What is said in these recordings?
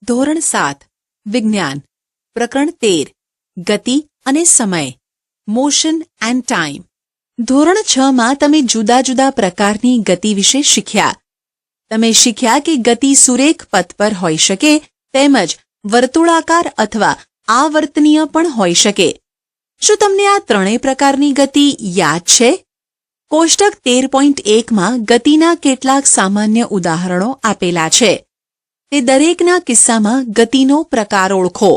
ધોરણ 7 વિજ્ઞાન પ્રકરણ 13 ગતિ અને સમય મોશન એન્ડ ટાઈમ. ધોરણ 6 માં તમે જુદા જુદા પ્રકારની ગતિ વિશે શીખ્યા. તમે શીખ્યા કે ગતિ સુરેખ પથ પર હોઈ શકે તેમજ વર્તુળાકાર અથવા આવર્તનીય પણ હોઈ શકે. શું તમને આ ત્રણેય પ્રકારની ગતિ યાદ છે? કોષ્ટક 13.1 માં ગતિના કેટલાક સામાન્ય ઉદાહરણો આપેલા છે. તે દરેકના કિસ્સામાં ગતિનો પ્રકાર ઓળખો.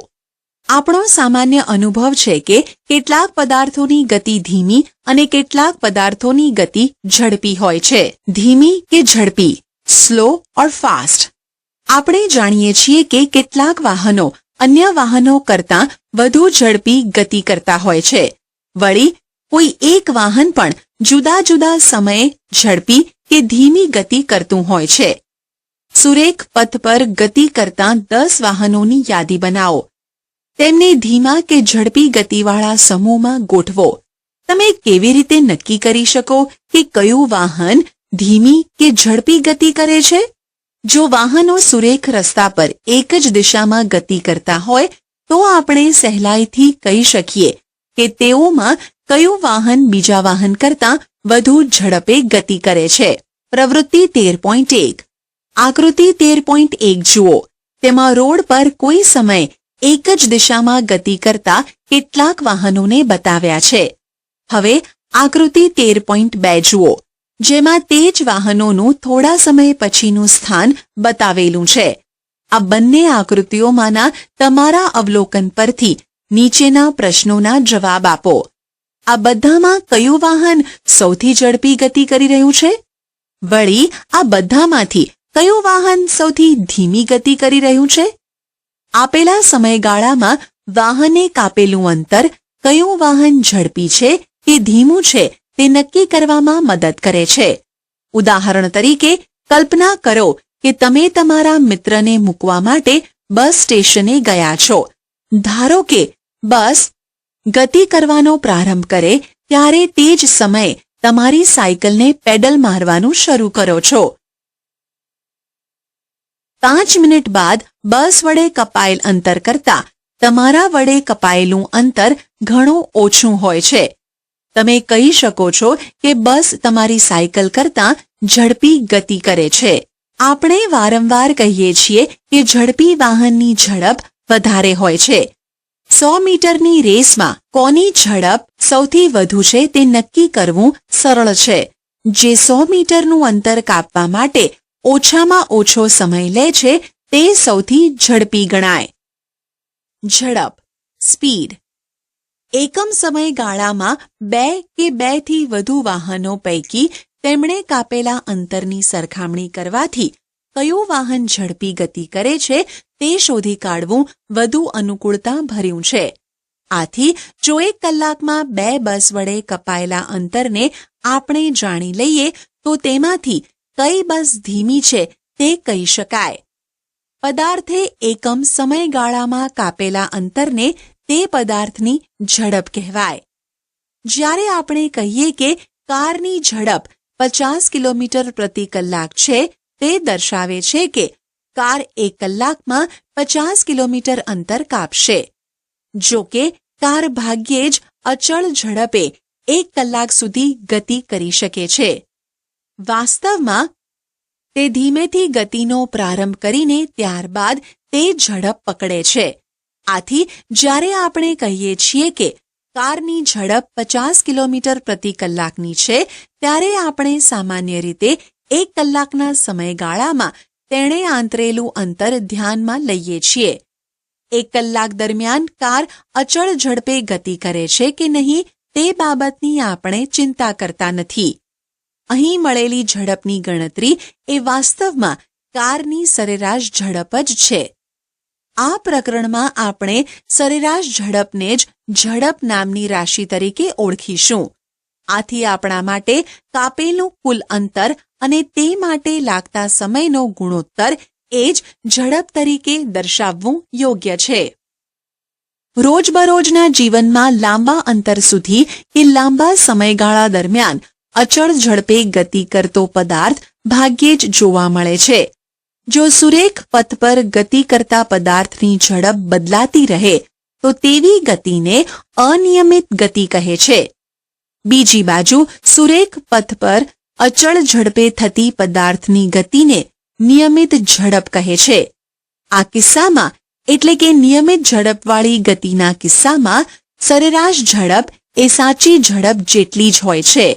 આપણો સામાન્ય અનુભવ છે કે કેટલાક પદાર્થોની ગતિ ધીમી અને કેટલાક પદાર્થોની ગતિ ઝડપી હોય છે. ધીમી કે ઝડપી, સ્લો ઓર ફાસ્ટ. આપણે જાણીએ છીએ કે કેટલાક વાહનો અન્ય વાહનો કરતાં વધુ ઝડપી ગતિ કરતા હોય છે. વળી કોઈ એક વાહન પણ જુદા જુદા સમયે ઝડપી કે ધીમી ગતિ કરતું હોય છે. સુરેખ પથ પર ગતિ કરતા 10 વાહનોની યાદી બનાવો. તેમને ધીમા કે ઝડપી ગતિવાળા સમૂહમાં ગોઠવો. તમે કેવી રીતે નક્કી કરી શકો કે કયું વાહન ધીમી કે ઝડપી ગતિ કરે છે? જો વાહનો સુરેખ રસ્તા પર એક જ દિશામાં ગતિ કરતા હોય તો આપણે સહેલાઈથી કહી શકીએ કે તેઓમાં કયું વાહન બીજા વાહન કરતાં વધુ ઝડપે ગતિ કરે છે. પ્રવૃત્તિ 13.1 આકૃતિ 13.1 જુઓ. તેમાં રોડ પર કોઈ સમયે એક જ દિશામાં ગતિ કરતા કેટલાક વાહનોને બતાવ્યા છે. હવે આકૃતિ 13.2 જુઓ, જેમાં તે જ વાહનોનું થોડા સમય પછીનું સ્થાન બતાવેલું છે. આ બંને આકૃતિઓમાંના તમારા અવલોકન પરથી નીચેના પ્રશ્નોના જવાબ આપો. આ બધામાં કયું વાહન સૌથી ઝડપી ગતિ કરી રહ્યું છે? વળી આ બધામાંથી કયું વાહન સૌથી ધીમી ગતિ કરી રહ્યું છે? આપેલા સમયગાળામાં વાહને કાપેલું અંતર કયું વાહન ઝડપી છે કે ધીમું છે તે નક્કી કરવામાં મદદ કરે છે. ઉદાહરણ તરીકે કલ્પના કરો કે તમે તમારા મિત્રને મૂકવા માટે બસ સ્ટેશને ગયા છો. ધારો કે બસ ગતિ કરવાનો પ્રારંભ કરે ત્યારે તે જ સમયે તમારી સાયકલને પેડલ મારવાનું શરૂ કરો છો. 5 મિનિટ બાદ બસ વડે કપાયેલ અંતર કરતાં તમારા વડે કપાયેલું અંતર ઘણું ઓછું હોય છે. તમે કહી શકો છો કે બસ તમારી સાયકલ કરતાં ઝડપી ગતિ કરે છે. આપણે વારંવાર કહીએ છીએ કે ઝડપી વાહનની ઝડપ વધારે હોય છે. 100 મીટરની રેસમાં કોની ઝડપ સૌથી વધુ છે તે નક્કી કરવું સરળ છે. જે 100 મીટરનું અંતર કાપવા માટે ઓછામાં ઓછો સમય લે છે તે સૌથી ઝડપી ગણાય. ઝડપ, સ્પીડ. એકમ સમયગાળામાં 2 કે 2 થી વધુ વાહનો પૈકી તેમણે કાપેલા અંતરની સરખામણી કરવાથી કયું વાહન ઝડપી ગતિ કરે છે તે શોધી કાઢવું વધુ અનુકૂળતા ભર્યું છે. આથી જો 1 કલાકમાં 2 બસ વડે કપાયેલા અંતરને આપણે જાણી લઈએ તો તેમાંથી કઈ બસ ધીમી છે તે કહી શકાય. પદાર્થે એકમ સમયગાળામાં કાપેલા અંતરને તે પદાર્થની ઝડપ કહેવાય. જ્યારે આપણે કહીએ કે કારની ઝડપ 50 કિલોમીટર પ્રતિ કલાક છે તે દર્શાવે છે કે કાર 1 કલાકમાં 50 કિલોમીટર અંતર કાપશે. જો કે કાર ભાગ્યે જ અચળ ઝડપે 1 કલાક સુધી ગતિ કરી શકે છે. વાસ્તવમાં તે ધીમેથી ગતિનો પ્રારંભ કરીને ત્યારબાદ તે ઝડપ પકડે છે. આથી જ્યારે આપણે કહીએ છીએ કે કારની ઝડપ 50 કિલોમીટર પ્રતિ કલાકની છે ત્યારે આપણે સામાન્ય રીતે 1 કલાકના સમયગાળામાં તેણે આંતરેલું અંતર ધ્યાનમાં લઈએ છીએ. 1 કલાક દરમિયાન કાર અચળ ઝડપે ગતિ કરે છે કે નહીં તે બાબતની આપણે ચિંતા કરતા નથી. અહીં મળેલી ઝડપની ગણતરી એ વાસ્તવમાં કારની સરેરાશ ઝડપ જ છે. આ પ્રકરણમાં આપણે સરેરાશ ઝડપને જ ઝડપ નામની રાશિ તરીકે ઓળખીશું. આથી આપણા માટે કાપેલું કુલ અંતર અને તે માટે લાગતા સમયનો ગુણોત્તર એ જ ઝડપ તરીકે દર્શાવવું યોગ્ય છે. રોજબરોજના જીવનમાં લાંબા અંતર સુધી કે લાંબા સમયગાળા દરમિયાન અચળ ઝડપે ગતિ કરતો પદાર્થ ભાગ્યે જ જોવા મળે છે. જો સુરેખ પથ પર ગતિ કરતા પદાર્થની ઝડપ બદલાતી રહે તો તેવી ગતિને અનિયમિત ગતિ કહે છે. બીજી બાજુ સુરેખ પથ પર અચળ ઝડપે થતી પદાર્થની ગતિને નિયમિત ઝડપ કહે છે. આ કિસ્સામાં એટલે કે નિયમિત ઝડપવાળી ગતિના કિસ્સામાં સરેરાશ ઝડપ એ સાચી ઝડપ જેટલી જ હોય છે.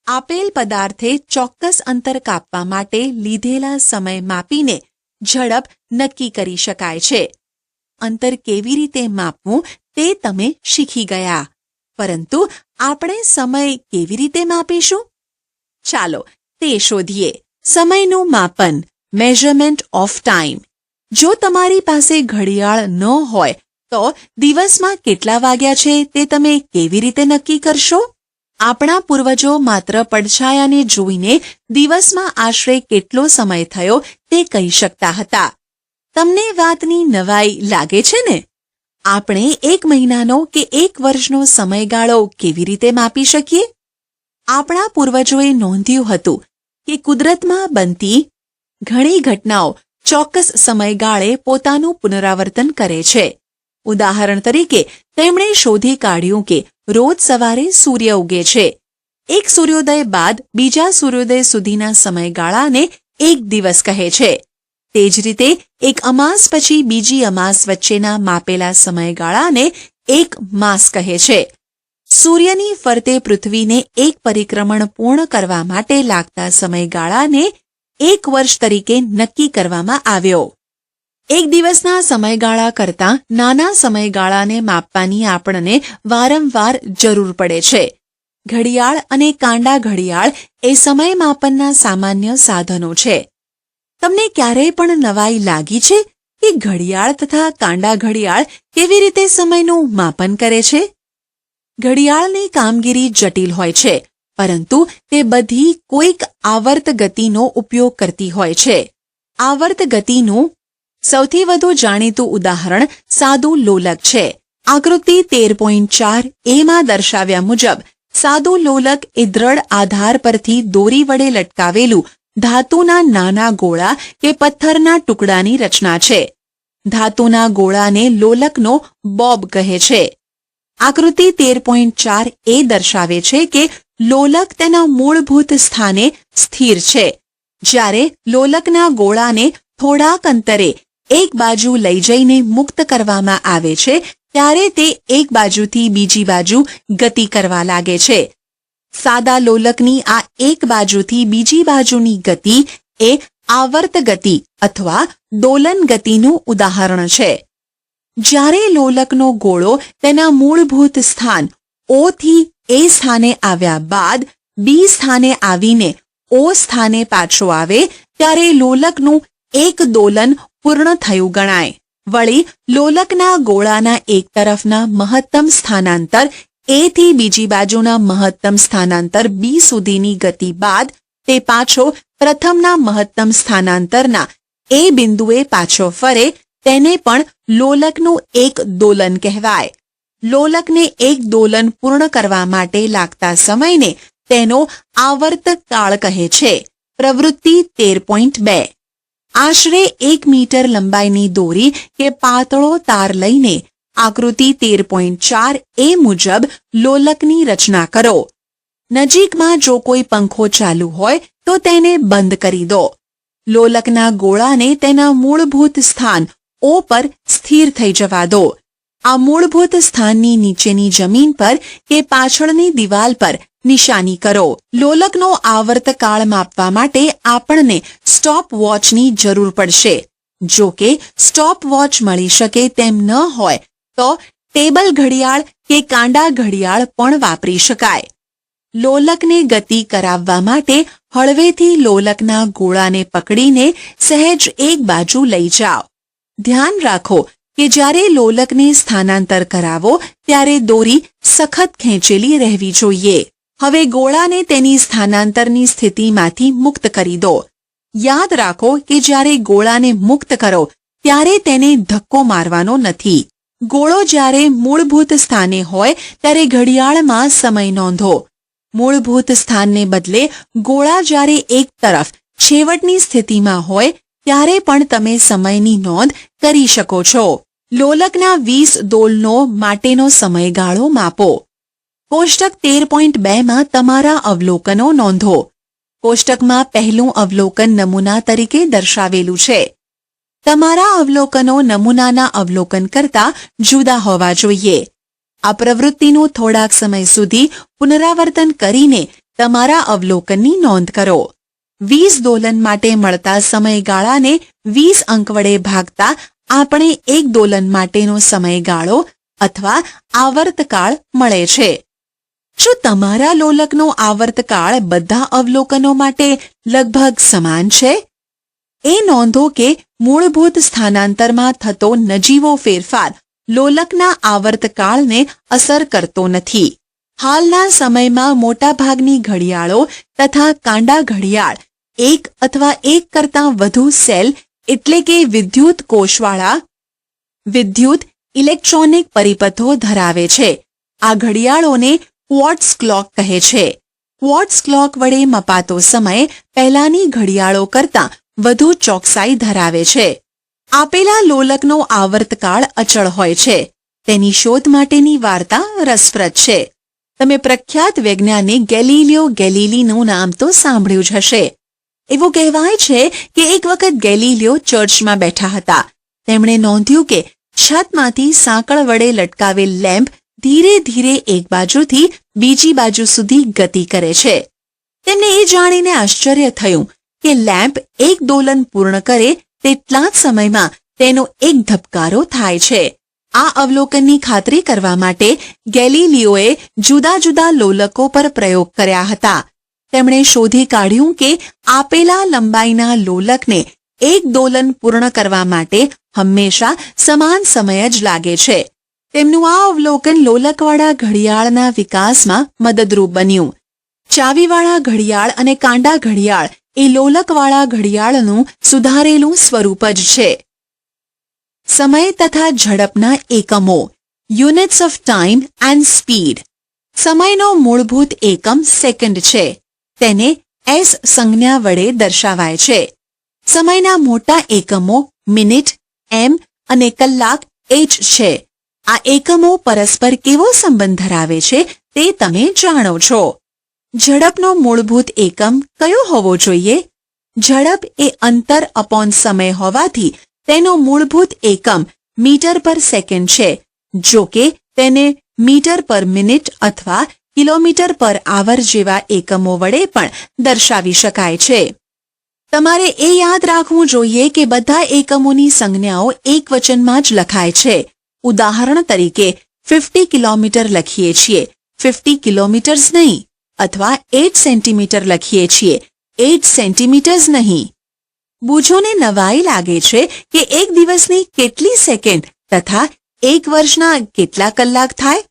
આપેલ પદાર્થે ચોક્કસ અંતર કાપવા માટે લીધેલા સમય માપીને ઝડપ નક્કી કરી શકાય છે. અંતર કેવી રીતે માપવું તે તમે શીખી ગયા, પરંતુ આપણે સમય કેવી રીતે માપીશું? ચાલો તે શોધીએ. સમયનું માપન, મેઝરમેન્ટ ઓફ ટાઈમ. જો તમારી પાસે ઘડિયાળ ન હોય તો દિવસમાં કેટલા વાગ્યા છે તે તમે કેવી રીતે નક્કી કરશો? આપણા પૂર્વજો માત્ર પડછાયાને જોઈને દિવસમાં આશરે કેટલો સમય થયો તે કહી શકતા હતા. તમને વાતની નવાઈ લાગે છે ને? આપણે 1 મહિનાનો કે 1 વર્ષનો સમયગાળો કેવી રીતે માપી શકીએ? આપણા પૂર્વજોએ નોંધ્યું હતું કે કુદરતમાં બનતી ઘણી ઘટનાઓ ચોક્કસ સમયગાળે પોતાનું પુનરાવર્તન કરે છે. ઉદાહરણ તરીકે તેમણે શોધી કાઢ્યું કે રોજ સવારે સૂર્ય ઉગે છે. એક સૂર્યોદય બાદ બીજા સૂર્યોદય સુધીના સમયગાળાને એક દિવસ કહે છે. તે જ રીતે એક અમાસ પછી બીજી અમાસ વચ્ચેના માપેલા સમયગાળાને એક માસ કહે છે. સૂર્યની ફરતે પૃથ્વીને એક પરિક્રમણ પૂર્ણ કરવા માટે લાગતા સમયગાળાને 1 વર્ષ તરીકે નક્કી કરવામાં આવ્યો. એક દિવસના સમયગાળા કરતાં નાના સમયગાળાને માપવાની આપણને વારંવાર જરૂર પડે છે. ઘડિયાળ અને કાંડા ઘડિયાળ એ સમય માપનના સામાન્ય સાધનો છે. તમને ક્યારેય પણ નવાઈ લાગી છે કે ઘડિયાળ તથા કાંડા ઘડિયાળ કેવી રીતે સમયનું માપન કરે છે? ઘડિયાળની કામગીરી જટિલ હોય છે, પરંતુ તે બધી કોઈક આવર્ત ગતિનો ઉપયોગ કરતી હોય છે. આવર્ત ગતિનું સૌથી વધુ જાણીતું ઉદાહરણ સાદું લોલક છે. આકૃતિ 13.4 એમાં દર્શાવ્યા મુજબ સાદું લોલક એ દ્રઢ આધાર પરથી દોરી વડે લટકાવેલું ધાતુના નાના ગોળા કે પથ્થરના ટુકડાની રચના છે. ધાતુના ગોળાને લોલકનો બોબ કહે છે. આકૃતિ 13.4 એ દર્શાવે છે કે લોલક તેના મૂળભૂત સ્થાને સ્થિર છે. જ્યારે લોલકના ગોળાને થોડાક અંતરે એક બાજુ લઈ જઈને મુક્ત કરવામાં આવે છે ત્યારે તે એક બાજુથી બીજી બાજુ ગતિ કરવા લાગે છે. સાદા લોલકની આ એક બાજુથી બીજી બાજુની ગતિ એ આવર્ત ગતિ અથવા દોલન ગતિનું ઉદાહરણ છે. જ્યારે લોલકનો ગોળો તેના મૂળભૂત સ્થાન O થી A સ્થાને આવ્યા બાદ B સ્થાને આવીને O સ્થાને પાછો આવે ત્યારે લોલકનું એક દોલન પૂર્ણ થયું ગણાય. વળી લોલકના ગોળાના એક તરફના મહત્તમ સ્થાનાંતર A થી બીજી બાજુના મહત્તમ સ્થાનાંતર B સુધીની ગતિ બાદ તે પાછો પ્રથમના મહત્તમ સ્થાનાંતરના A બિંદુએ પાછો ફરે તેને પણ લોલકનું એક દોલન કહેવાય. લોલકને એક દોલન પૂર્ણ કરવા માટે લાગતા સમયને તેનો આવર્ત કાળ કહે છે. પ્રવૃત્તિ 13.2 આશરે 1 મીટર લંબાઈની દોરી કે પાતળો તાર લઈને આકૃતિ 13.4 એ મુજબ લોલકની રચના કરો. નજીકમાં જો કોઈ પંખો ચાલુ હોય તો તેને બંધ કરી દો. લોલકના ગોળાને તેના મૂળભૂત સ્થાન O પર સ્થિર થઈ જવા દો. આ મૂળભૂત સ્થાનની નીચેની જમીન પર કે પાછળની દિવાલ પર નિશાની કરો. લોલકનો આવર્તકાળ માપવા માટે આપણને સ્ટોપ વોચની જરૂર પડશે. જો કે સ્ટોપ વોચ મળી શકે તેમ ન હોય તો ટેબલ ઘડિયાળ કે કાંડા ઘડિયાળ પણ વાપરી શકાય. લોલકને ગતિ કરાવવા માટે હળવેથી લોલકના ગોળાને પકડીને સહેજ એક બાજુ લઈ જાઓ. ધ્યાન રાખો કે જ્યારે લોલકને સ્થાનાંતર કરાવો ત્યારે દોરી સખત ખેંચેલી રહેવી જોઈએ. હવે ગોળાને તેની સ્થાનાંતરની સ્થિતિમાંથી મુક્ત કરી દો. યાદ રાખો કે જ્યારે ગોળાને મુક્ત કરો ત્યારે તેને ધક્કો મારવાનો નથી. ગોળો જ્યારે મૂળભૂત સ્થાને હોય ત્યારે ઘડિયાળમાં સમય નોંધો. મૂળભૂત સ્થાનને બદલે ગોળા જ્યારે એક તરફ છેવટની સ્થિતિમાં હોય ત્યારે પણ તમે સમયની નોંધ કરી શકો છો. લોલકના 20 દોલનો માટેનો સમયગાળો માપો. કોષ્ટક 13.2 માં તમારા અવલોકનો નોંધો. કોષ્ટકમાં પહેલું અવલોકન નમૂના તરીકે દર્શાવેલું છે. તમારા અવલોકનો નમૂનાના અવલોકન કરતાં જુદા હોવા જોઈએ. આ પ્રવૃત્તિનું થોડાક સમય સુધી પુનરાવર્તન કરીને તમારા અવલોકનની નોંધ કરો. 20 દોલન માટે મળતા સમયગાળાને 20 અંક વડે ભાગતા આપણે 1 દોલન માટેનો સમયગાળો અથવા આવર્તકાળ મળે છે. શું તમારા લોલકનો આવર્તકાળ બધા અવલોકનો માટે લગભગ સમાન છે? એ નોંધો કે મૂળભૂત સ્થાનાંતરમાં થતો નજીવો ફેરફાર લોલકના આવર્તકાળને અસર કરતો નથી. હાલના સમયમાં મોટાભાગની ઘડિયાળો તથા કાંડા ઘડિયાળ એક અથવા એક કરતાં વધુ સેલ એટલે કે વિદ્યુત કોષવાળા વિદ્યુત ઇલેક્ટ્રોનિક પરિપથો ધરાવે છે. આ ઘડિયાળોને ક્વાર્ટઝ ક્લોક કહે છે. ક્વાર્ટઝ ક્લોક વડે મપાતો સમય પહેલાની ઘડિયાળો કરતાં વધુ ચોકસાઈ ધરાવે છે. આપેલા લોલકનો આવર્તકાળ અચળ હોય છે. તેની શોધ માટેની વાર્તા રસપ્રદ છે. તમે પ્રખ્યાત વૈજ્ઞાનિક ગેલિલિયો ગેલિલીનું નામ તો સાંભળ્યું જ હશે. એવું કહેવાય છે કે એક વખત ગેલિલિયો ચર્ચમાં બેઠા હતા. તેમણે નોંધ્યું કે છતમાંથી સાંકળ વડે લટકાવેલ લેમ્પ ધીરે ધીરે એક બાજુથી બીજી બાજુ સુધી ગતિ કરે છે. તેમને એ જાણીને આશ્ચર્ય થયું કે લેમ્પ એક દોલન પૂર્ણ કરે તેટલા જ સમયમાં તેનો એક ધબકારો થાય છે. આ અવલોકનની ખાતરી કરવા માટે ગેલિલિયોએ જુદા જુદા લોલકો પર પ્રયોગ કર્યા હતા. તેમણે શોધી કાઢ્યું કે આપેલા લંબાઈના લોલકને એક દોલન પૂર્ણ કરવા માટે હંમેશા સમાન સમય જ લાગે છે. તેમનું આ અવલોકન લોલકવાળા ઘડિયાળના વિકાસમાં મદદરૂપ બન્યું. ચાવીવાળા ઘડિયાળ અને કાંડા ઘડિયાળ એ લોલકવાળા ઘડિયાળનું સુધારેલું સ્વરૂપ જ છે. સમય તથા ઝડપના એકમો units of time and speed. સમયનો મૂળભૂત એકમ સેકન્ડ છે. તેને એસ સંજ્ઞા વડે દર્શાવાય છે. સમયના મોટા એકમો મિનિટ, એમ અને કલાક એચ છે. આ એકમો પરસ્પર કેવો સંબંધ ધરાવે છે તે તમે જાણો છો. ઝડપનો મૂળભૂત એકમ કયો હોવો જોઈએ? ઝડપ એ અંતર અપોન સમય હોવાથી તેનો મૂળભૂત એકમ મીટર પર સેકન્ડ છે. જો કે તેને મીટર પર મિનિટ અથવા કિલોમીટર પર આવર જેવા એકમો વડે પણ દર્શાવી શકાય છે. તમારે એ યાદ રાખવું જોઈએ કે બધા એકમોની સંજ્ઞાઓ એકવચનમાં જ લખાય છે. ઉદાહરણ તરીકે 50 કિલોમીટર લખીએ છીએ, 50 કિલોમીટર્સ નહીં. અથવા 8 સેન્ટીમીટર લખીએ છીએ, 8 સેન્ટીમીટર્સ નહીં. બૂઝોને નવાઈ લાગે છે કે એક દિવસની કેટલી સેકન્ડ તથા એક વર્ષના કેટલા કલાક થાય?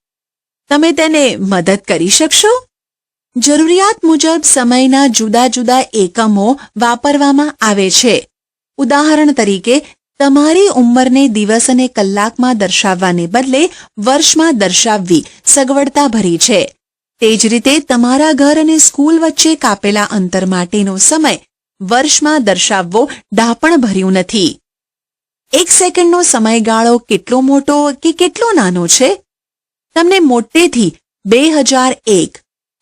તમે તેને મદદ કરી શકશો? જરૂરિયાત મુજબ સમયના જુદા જુદા એકમો વાપરવામાં આવે છે. ઉદાહરણ તરીકે તમારી ઉંમરને દિવસ અને કલાકમાં દર્શાવવાને બદલે વર્ષમાં દર્શાવવી સગવડતા ભરી છે. તે જ રીતે તમારા ઘર અને સ્કૂલ વચ્ચે કાપેલા અંતર માટેનો સમય વર્ષમાં દર્શાવવો ડાપણ ભર્યું નથી. એક સેકન્ડનો સમયગાળો કેટલો મોટો કે કેટલો નાનો છે? તમને મોટેથી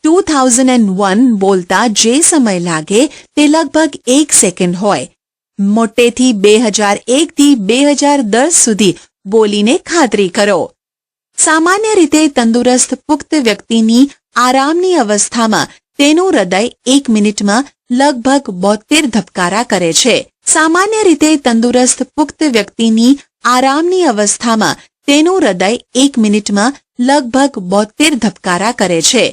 2001 બોલતા જે સમય લાગે તે લગભગ 1 સેકન્ડ હોય. મોટેથી 2001 થી 2010 સુધી બોલીને ખાતરી કરો. સામાન્ય રીતે તંદુરસ્ત પુખ્ત વ્યક્તિની આરામની અવસ્થામાં તેનું હૃદય 1 મિનિટમાં લગભગ 72 ધબકારા કરે છે. સામાન્ય રીતે તંદુરસ્ત પુખ્ત વ્યક્તિની આરામની અવસ્થામાં તેનું હૃદય 1 મિનિટમાં લગભગ 72 ધબકારા કરે છે.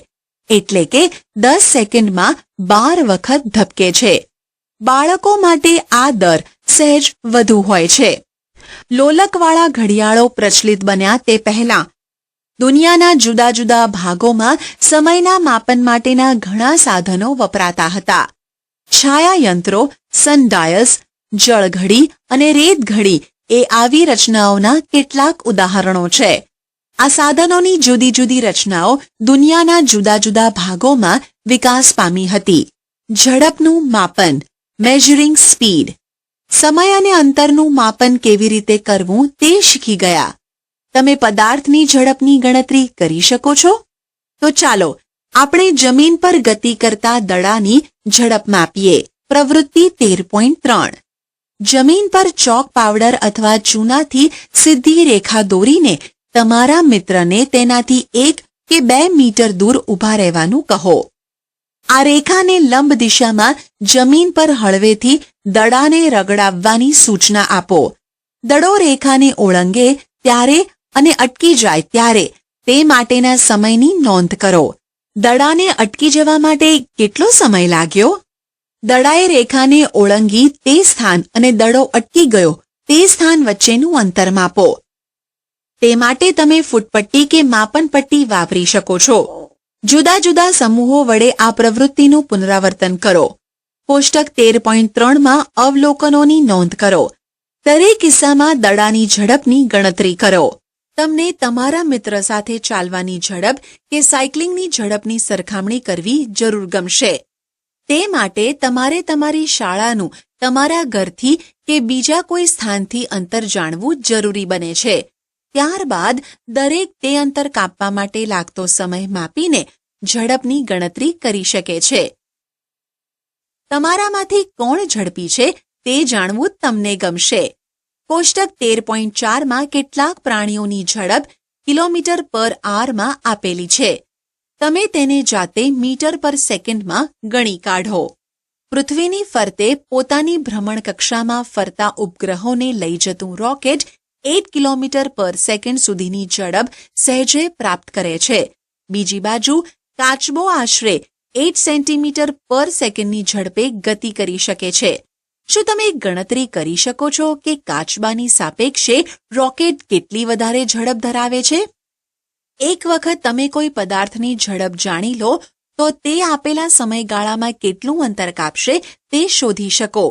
એટલે કે 10 સેકન્ડમાં 12 વખત ધબકે છે. બાળકો માટે આ દર સહેજ વધુ હોય છે. લોલકવાળા ઘડિયાળો પ્રચલિત બન્યા તે પહેલાં દુનિયાના જુદા જુદા ભાગોમાં સમયના માપન માટેના ઘણા સાધનો વપરાતા હતા. છાયાયંત્રો, સનડાયલ્સ, જળઘડી અને રેતઘડી એ આવી રચનાઓના કેટલાક ઉદાહરણો છે. આ સાધનોની જુદી જુદી રચનાઓ દુનિયાના જુદા જુદા ભાગોમાં વિકાસ પામી હતી. ઝડપનું માપન, મેઝરિંગ સ્પીડ. સમય અને અંતરનું માપન કેવી રીતે કરવું તે શીખી ગયા. તમે પદાર્થની ઝડપની ગણતરી કરી શકો છો? તો ચાલો આપણે જમીન પર ગતિ કરતા દડાની ઝડપ માપીએ. પ્રવૃત્તિ 13.3. જમીન પર ચોક પાવડર અથવા ચૂનાથી સીધી રેખા દોરીને તમારા મિત્રને તેનાથી 1 કે 2 મીટર દૂર ઊભા રહેવાનું કહો. આ રેખાને લંબ દિશામાં જમીન પર હળવેથી દડાને રગડાવવાની સૂચના આપો. દડો રેખાને ઓળંગે ત્યારે અને અટકી જાય ત્યારે તે માટેના સમયની નોંધ કરો. દડાને અટકી જવા માટે કેટલો સમય લાગ્યો? દડાએ રેખાને ઓળંગી તે સ્થાન અને દડો અટકી ગયો તે સ્થાન વચ્ચેનું અંતર માપો. તે માટે તમે ફૂટપટ્ટી કે માપન પટ્ટી વાપરી શકો છો. જુદા જુદા સમૂહો વડે આ પ્રવૃત્તિનું પુનરાવર્તન કરો. કોષ્ટક 13.3 માં અવલોકનોની નોંધ કરો. દરેક કિસ્સામાં દડાની ઝડપની ગણતરી કરો. તમને તમારા મિત્ર સાથે ચાલવાની ઝડપ કે સાયકલિંગની ઝડપની સરખામણી કરવી જરૂર ગમશે. તે માટે તમારે તમારી શાળાનું તમારા ઘરથી કે બીજા કોઈ સ્થાનથી અંતર જાણવું જરૂરી બને છે. ત્યારબાદ દરેક તે અંતર કાપવા માટે લાગતો સમય માપીને ઝડપની ગણતરી કરી શકે છે. તમારામાંથી કોણ ઝડપી છે તે જાણવું તમને ગમશે. કોષ્ટક 13.4 માં કેટલાક પ્રાણીઓની ઝડપ કિલોમીટર પર આરમાં આપેલી છે. તમે તેને જાતે મીટર પર સેકન્ડમાં ગણી કાઢો. પૃથ્વીની ફરતે પોતાની ભ્રમણકક્ષામાં ફરતા ઉપગ્રહોને લઈ જતું રોકેટ 8 કિલોમીટર પર સેકન્ડ સુધીની ઝડપ સહેજે પ્રાપ્ત કરે છે. બીજી બાજુ કાચબો આશરે 8 સેન્ટીમીટર પર સેકન્ડની ઝડપે ગતિ કરી શકે છે. શું તમે ગણતરી કરી શકો છો કે કાચબાની સાપેક્ષે રોકેટ કેટલી વધારે ઝડપ ધરાવે છે? એક વખત તમે કોઈ પદાર્થની ઝડપ જાણી લો તો તે આપેલા સમયગાળામાં કેટલું અંતર કાપશે તે શોધી શકો.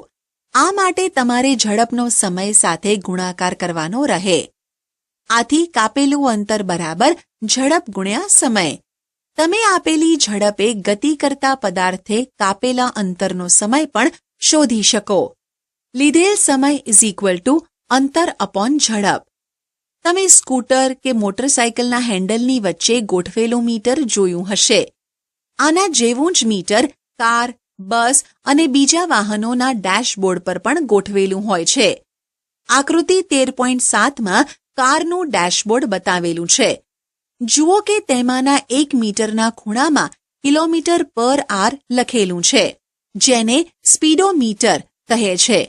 આ માટે તમારે ઝડપનો સમય સાથે ગુણાકાર કરવાનો રહે. આથી કાપેલું અંતર બરાબર ઝડપ ગુણ્યા સમય. તમે આપેલી ઝડપે ગતિ કરતા પદાર્થે કાપેલા અંતરનો સમય પણ શોધી શકો. લીધેલ સમય અંતર અપોન ઝડપ. તમે સ્કૂટર કે મોટરસાયકલના હેન્ડલની વચ્ચે ગોઠવેલું મીટર જોયું હશે. આના જેવું જ મીટર કાર, બસ અને બીજા વાહનોના ડેશબોર્ડ પર પણ ગોઠવેલું હોય છે. આકૃતિ 13.7 માં કારનું ડેશબોર્ડ બતાવેલું છે. જુઓ કે તેમાંના 1 મીટરના ખૂણામાં કિલોમીટર પર આર લખેલું છે, જેને સ્પીડોમીટર કહે છે.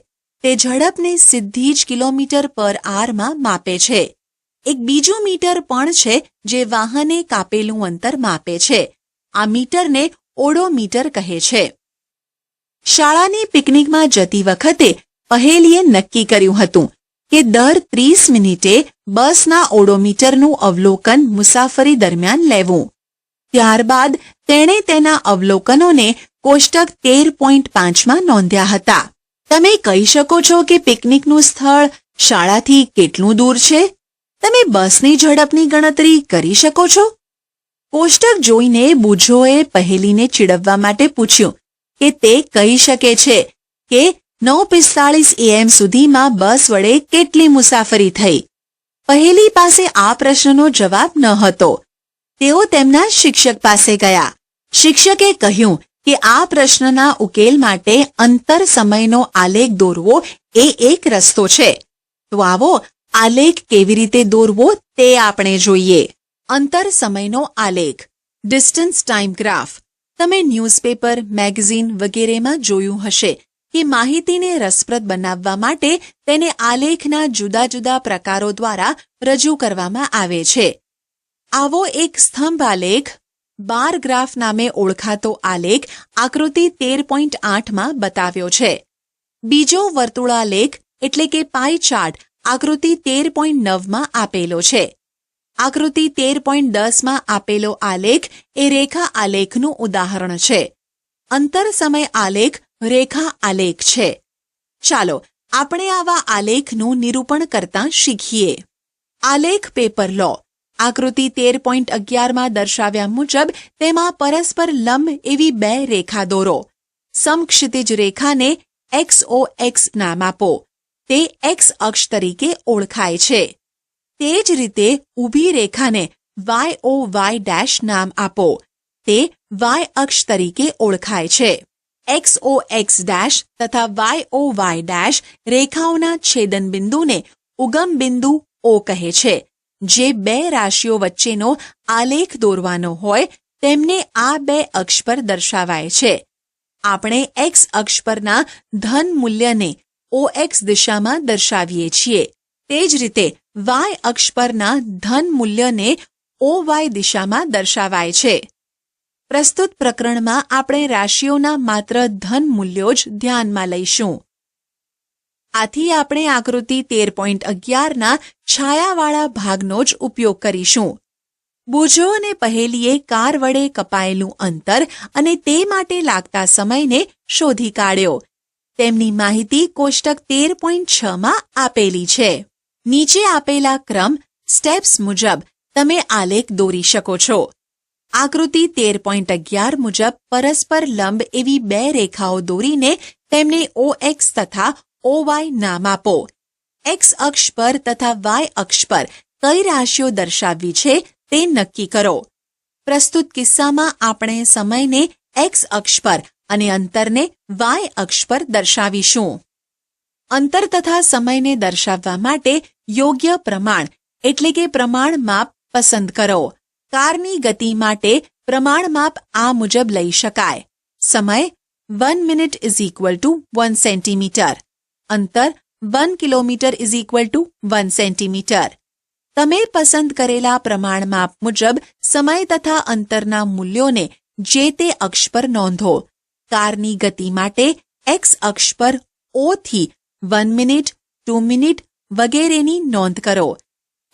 તે ઝડપને સીધી જ કિલોમીટર પર આરમાં માપે છે. એક બીજું મીટર પણ છે જે વાહને કાપેલું અંતર માપે છે. આ મીટરને ઓડોમીટર કહે છે. શાળાની પિકનિકમાં જતી વખતે પહેલીએ નક્કી કર્યું હતું કે દર 30 મિનિટે બસના ઓડોમીટરનું અવલોકન મુસાફરી દરમિયાન લેવું. ત્યારબાદ તેણે તેના અવલોકનોને કોષ્ટક 13.5 માં નોંધ્યા હતા. તમે કહી શકો છો કે પિકનિકનું સ્થળ શાળાથી કેટલું દૂર છે? તમે બસની ઝડપની ગણતરી કરી શકો છો? કોષ્ટક જોઈને બુજોએ પહેલીને ચીડવવા માટે પૂછ્યું કે તે કહી શકે છે કે 9:45 AM સુધીમાં બસ વડે કેટલી મુસાફરી થઈ. પહેલી પાસે આ પ્રશ્નનો જવાબ ન હતો. તેઓ તેમના શિક્ષક પાસે ગયા. શિક્ષકે કહ્યું કે આ પ્રશ્નના ઉકેલ માટે અંતર સમયનો આલેખ દોરવો એ એક રસ્તો છે. તો આવો આલેખ કેવી રીતે દોરવો તે આપણે જોઈએ. અંતર સમયનો આલેખ, ડિસ્ટન્સ ટાઈમ ગ્રાફ. તમે ન્યૂઝપેપર, મેગઝીન વગેરેમાં જોયું હશે કે માહિતીને રસપ્રદ બનાવવા માટે તેને આલેખના જુદા જુદા પ્રકારો દ્વારા રજૂ કરવામાં આવે છે. આવો એક સ્તંભ આલેખ, બાર ગ્રાફ નામે ઓળખાતો આલેખ આકૃતિ 13.8 માં બતાવ્યો છે. બીજો વર્તુળાલેખ એટલે કે પાઈ ચાર્ટ આકૃતિ 13.9 માં આપેલો છે. આકૃતિ 13.10 માં આપેલો આલેખ એ રેખા આલેખનું ઉદાહરણ છે. અંતર સમય આલેખ રેખા આલેખ છે. ચાલો આપણે આવા આલેખનું નિરૂપણ કરતા શીખીએ. આલેખ પેપર લો. આકૃતિ 13.11 માં દર્શાવ્યા મુજબ તેમાં પરસ્પર લંબ એવી 2 રેખા દોરો. સમક્ષિતિજ રેખાને XOX નામ આપો. તે X અક્ષ તરીકે ઓળખાય છે. તે જ રીતે ઊભી રેખાને YOY' નામ આપો. તે Y અક્ષ તરીકે ઓળખાય છે. XOX' તથા YOY' રેખાઓના છેદન બિંદુને ઉગમ બિંદુ O કહે છે. જે બે રાશિઓ વચ્ચેનો આલેખ દોરવાનો હોય તેમને આ બે અક્ષ પર દર્શાવાય છે. આપણે X અક્ષ પરના ધન મૂલ્યને OX દિશામાં દર્શાવીએ છીએ. તે જ રીતે Y અક્ષ પરના ધન મૂલ્યને OY દિશામાં દર્શાવાય છે. પ્રસ્તુત પ્રકરણમાં આપણે રાશિઓના માત્ર ધન મૂલ્યો જ ધ્યાનમાં લઈશું. આથી આપણે આકૃતિ 13.11ના છાયાવાળા ભાગનો જ ઉપયોગ કરીશું. બુજો અને પહેલીએ કાર વડે કપાયેલું અંતર અને તે માટે લાગતા સમયને શોધી કાઢ્યો. તેમની માહિતી કોષ્ટક 13.6માં આપેલી છે. નીચે આપેલા ક્રમ સ્ટેપ્સ મુજબ તમે આલેખ દોરી શકો છો. આકૃતિ 13.11 મુજબ પરસ્પર લંબ એવી બે રેખાઓ દોરીને તેમને OX તથા OY નામ આપો. X અક્ષ પર તથા Y અક્ષ પર કઈ રાશિઓ દર્શાવવી છે તે નક્કી કરો. પ્રસ્તુત કિસ્સામાં આપણે સમયને X અક્ષ પર અને અંતરને Y અક્ષ પર દર્શાવીશું. અંતર તથા સમયને દર્શાવવા માટે યોગ્ય પ્રમાણ એટલે કે પ્રમાણ માપ પસંદ કરો. કારની ગતિ માટે પ્રમાણ માપ આ મુજબ લઈ શકાય. સમય 1 મિનિટ = 1 સેન્ટીમીટર. અંતર 1 કિલોમીટર = 1 સેન્ટીમીટર. તમે પસંદ કરેલા પ્રમાણ માપ મુજબ સમય તથા અંતરના મૂલ્યોને જે તે અક્ષ પર નોંધો. કારની ગતિ માટે X અક્ષ પર O થી 1 મિનિટ, 2 મિનિટ વગેરેની નોંધ કરો.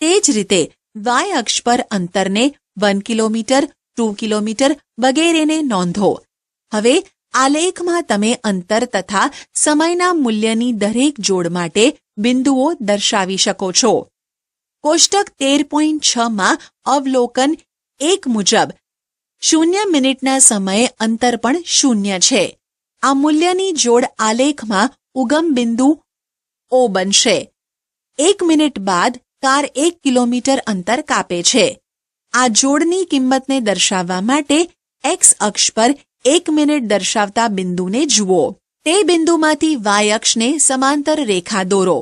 તે જ રીતે Y અક્ષ પર અંતરને 1 કિલોમીટર, 2 કિલોમીટર વગેરેને નોંધો. હવે આલેખમાં તમે અંતર તથા સમયના મૂલ્યની દરેક જોડ માટે બિંદુઓ દર્શાવી શકો છો. કોષ્ટક 13.6માં અવલોકન 1 મુજબ 0 મિનિટના સમયે અંતર પણ 0 છે. આ મૂલ્યની જોડ આલેખમાં ઉગમ બિંદુ O બનશે. 1 મિનિટ બાદ કાર 1 કિલોમીટર અંતર કાપે છે. આ જોડની કિંમતને દર્શાવવા માટે X અક્ષ પર 1 મિનિટ દર્શાવતા બિંદુને જુઓ. તે બિંદુમાંથી Y અક્ષને સમાંતર રેખા દોરો.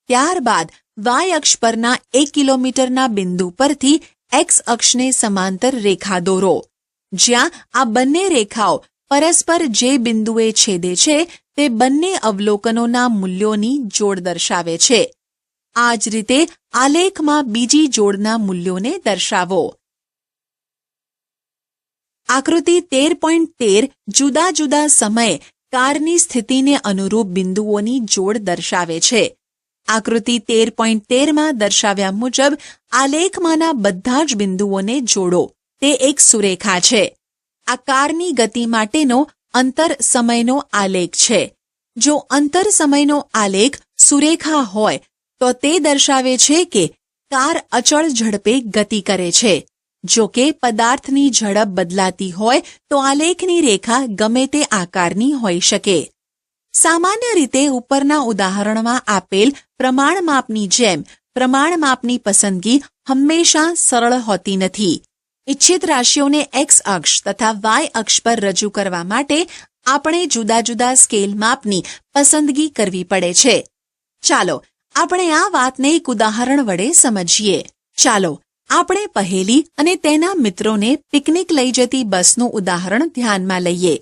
ત્યારબાદ Y અક્ષ પરના 1 કિલોમીટરના બિંદુ પરથી X અક્ષને સમાંતર રેખા દોરો. જ્યાં આ બંને રેખાઓ પરસ્પર જે બિંદુએ છેદે છે તે બંને અવલોકનોના મૂલ્યોની જોડ દર્શાવે છે. આ જ રીતે આલેખમાં બીજી જોડના મૂલ્યોને દર્શાવો. આકૃતિ 13.13 જુદા જુદા સમયે કારની સ્થિતિને અનુરૂપ બિંદુઓની જોડ દર્શાવે છે. આકૃતિ 13.13માં દર્શાવ્યા મુજબ આલેખમાંના બધા જ બિંદુઓને જોડો. તે એક સુરેખા છે. આ કારની ગતિ માટેનો અંતર સમયનો આલેખ છે. જો અંતર સમયનો આલેખ સુરેખા હોય તો તે દર્શાવે છે કે કાર અચળ ઝડપે ગતિ કરે છે. જો કે પદાર્થની ઝડપ બદલાતી હોય તો આલેખની રેખા ગમે તે આકારની હોઈ શકે. સામાન્ય રીતે ઉપરના ઉદાહરણમાં આપેલ પ્રમાણમાપની જેમ પ્રમાણમાપની પસંદગી હંમેશા સરળ હોતી નથી. ઇચ્છિત રાશિઓને X અક્ષ તથા Y અક્ષ પર રજૂ કરવા માટે આપણે જુદા જુદા સ્કેલ માપની પસંદગી કરવી પડે છે. ચાલો આપણે આ વાતને એક ઉદાહરણ વડે સમજીએ. ચાલો આપણે પહેલી અને તેના મિત્રોને પિકનિક લઈ જતી બસનું ઉદાહરણ ધ્યાનમાં લઈએ.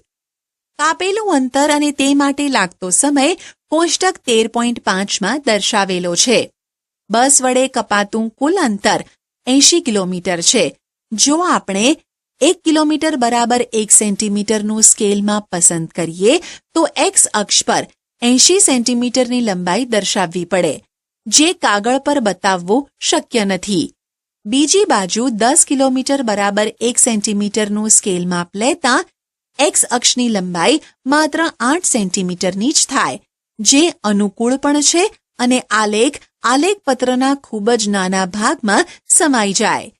કાપેલું અંતર અને તે માટે લાગતો સમય કોષ્ટક 13.5માં દર્શાવેલો છે. બસ વડે કપાતું કુલ અંતર 80 કિલોમીટર છે. જો આપણે 1 કિલોમીટર બરાબર 1 સેન્ટીમીટરનું સ્કેલમાં પસંદ કરીએ તો X અક્ષ પર 80 સેન્ટીમીટરની લંબાઈ દર્શાવવી પડે, જે કાગળ પર બતાવવું શક્ય નથી. બીજી બાજુ 10 કિલોમીટર બરાબર 1 સેન્ટીમીટરનું સ્કેલ માપ લેતા X અક્ષની લંબાઈ માત્ર 8 સેન્ટીમીટરની જ થાય, જે અનુકૂળ પણ છે અને આલેખપત્રના ખૂબ જ નાના ભાગમાં સમાઈ જાય.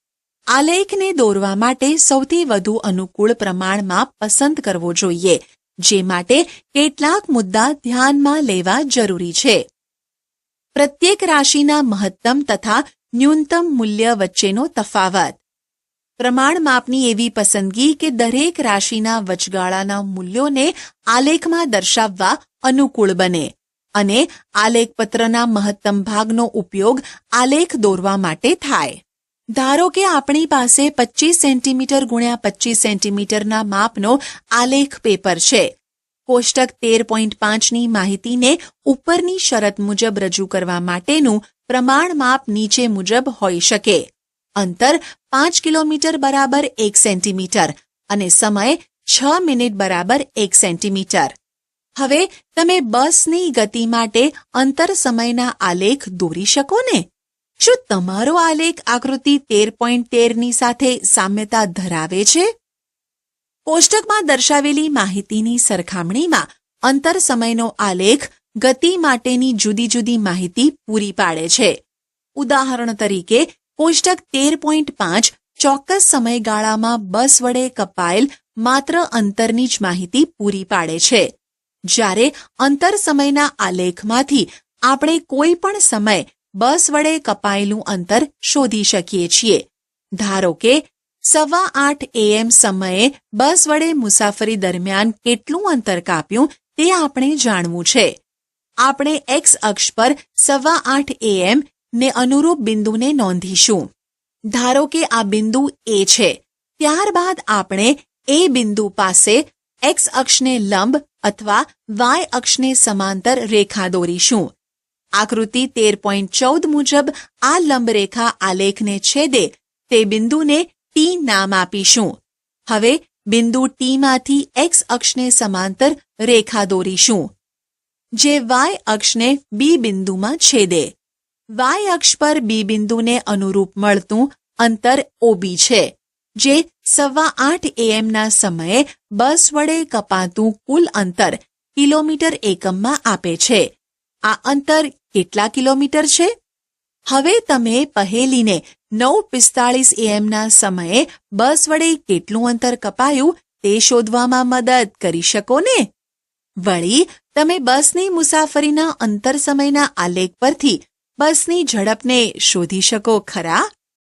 આલેખને દોરવા માટે સૌથી વધુ અનુકૂળ પ્રમાણમાં પસંદ કરવો જોઈએ, જે માટે કેટલાક મુદ્દા ધ્યાનમાં લેવા જરૂરી છે. પ્રત્યેક રાશિના મહત્તમ તથા ન્યૂનતમ મૂલ્ય વચ્ચેનો તફાવત. પ્રમાણ માપની એવી પસંદગી કે દરેક રાશિના વચગાળાના મૂલ્યોને આલેખમાં દર્શાવવા અનુકૂળ બને અને આલેખપત્રના મહત્તમ ભાગનો ઉપયોગ આલેખ દોરવા માટે થાય. ધારો કે આપણી પાસે 25 સેન્ટીમીટર ગુણ્યા 25 સેન્ટીમીટરના માપનો આલેખ પેપર છે. કોષ્ટક 13.5ની માહિતીને ઉપરની શરત મુજબ રજૂ કરવા માટેનું પ્રમાણ માપ નીચે મુજબ હોઈ શકે. અંતર 5 કિલોમીટર બરાબર 1 સેન્ટીમીટર અને સમય 6 મિનિટ બરાબર 1 સેન્ટીમીટર. હવે તમે બસની ગતિ માટે અંતર સમયના આલેખ દોરી શકો ને? શું તમારો આલેખ આકૃતિ 13.13ની સાથે સામ્યતા ધરાવે છે? કોષ્ટકમાં દર્શાવેલી માહિતીની સરખામણીમાં અંતર સમયનો આલેખ ગતિ માટેની જુદી જુદી માહિતી પૂરી પાડે છે. ઉદાહરણ તરીકે કોષ્ટક 13.5 ચોક્કસ સમયગાળામાં બસ વડે કપાયેલ માત્ર અંતરની જ માહિતી પૂરી પાડે છે, જ્યારે અંતર સમયના આલેખમાંથી આપણે કોઈ પણ સમય બસ વડે કપાયેલું અંતર શોધી શકીએ છીએ. ધારો કે 8:15 AM સમયે બસ વડે મુસાફરી દરમિયાન કેટલું અંતર કાપ્યું તે આપણે જાણવું છે. આપણે એક્સ અક્ષ પર 8:15 AM ને અનુરૂપ બિંદુને નોંધીશું. ધારો કે આ બિંદુ એ છે. ત્યારબાદ આપણે એ બિંદુ પાસે એક્સ અક્ષને લંબ અથવા વાય અક્ષને સમાંતર રેખા દોરીશું. આકૃતિ 13.14 મુજબ આ લંબરેખા આલેખને છેદે તે બિંદુને ટી નામ આપીશું. હવે બિંદુ ટીમાંથી એક્સ અક્ષને સમાંતર રેખા દોરીશું, જે વાય અક્ષને બી બિંદુમાં છેદે. વાય અક્ષ પર બી બિંદુને અનુરૂપ મળતું અંતર ઓબી છે, જે 8:15 AMના સમયે બસ વડે કપાતું કુલ અંતર કિલોમીટર એકમમાં આપે છે. આ અંતર કેટલા કિલોમીટર છે? હવે તમે પહેલીને 9:45 AMના સમયે બસ વડે કેટલું અંતર કપાયું તે શોધવામાં મદદ કરી શકો ને? વળી તમે બસની મુસાફરીના અંતર સમયના આલેખ પરથી બસની ઝડપને શોધી શકો ખરા?